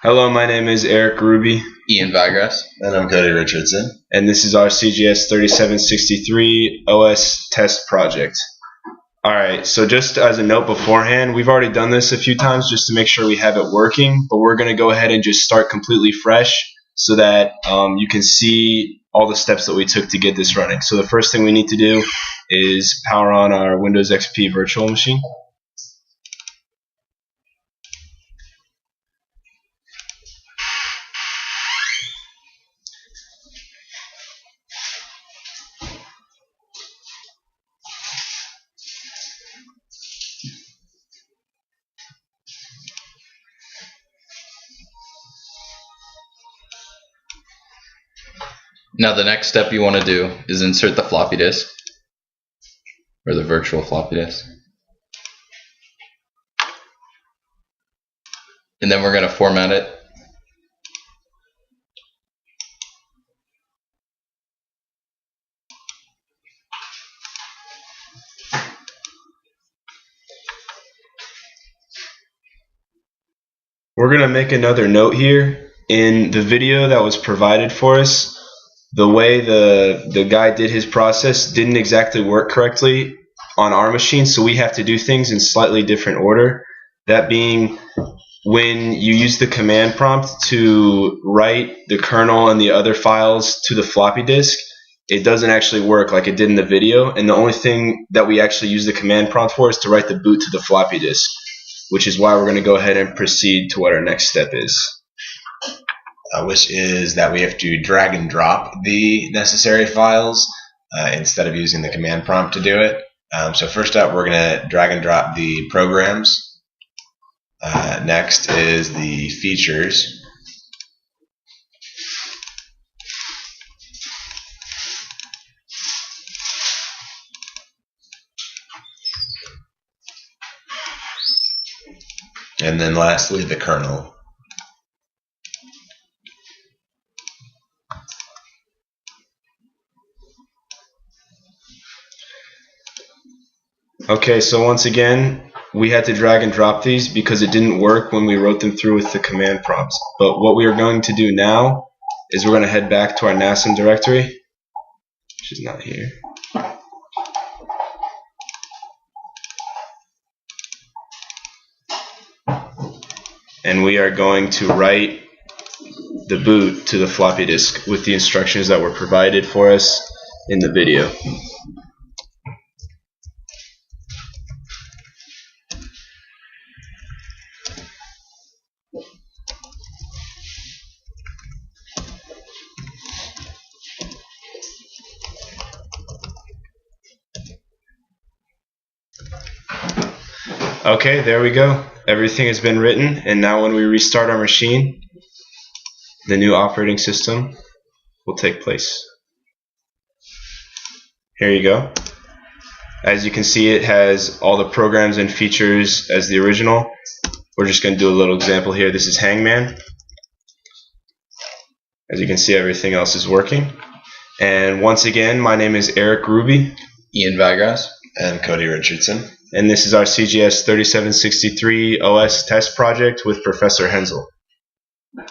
Hello, my name is Eric Grube, Vigrass. And I'm Cody Richardson. and this is our CGS 3763 OS test project. Alright, so just as a note beforehand, we've already done this a few times just to make sure we have it working, but we're going to go ahead and just start completely fresh so that you can see all the steps that we took to get this running. So the first thing we need to do is power on our Windows XP virtual machine. Now the next step you want to do is insert the floppy disk, or the virtual floppy disk. And then we're going to format it. We're going to make another note here. In the video that was provided for us, the way the guy did his process didn't exactly work correctly on our machine, so we have to do things in slightly different order. That being, when you use the command prompt to write the kernel and the other files to the floppy disk, it doesn't actually work like it did in the video, and the only thing that we actually use the command prompt for is to write the boot to the floppy disk, which is why we're going to go ahead and proceed to what our next step is. Which is that we have to drag and drop the necessary files instead of using the command prompt to do it. So first up, we're going to drag and drop the programs. Next is the features. And then lastly, the kernel. Okay, so once again, we had to drag and drop these because it didn't work when we wrote them through with the command prompts. But what we are going to do now is we're going to head back to our NASM directory, which is not here. And we are going to write the boot to the floppy disk with the instructions that were provided for us in the video. Okay, there we go. Everything has been written, and now when we restart our machine, the new operating system will take place. Here you go. As you can see, it has all the programs and features as the original. We're just going to do a little example here. This is Hangman. As you can see, everything else is working. And once again, my name is Eric Grube. Vigrass. And Cody Richardson. And this is our CGS 3763 OS test project with Professor Hensel.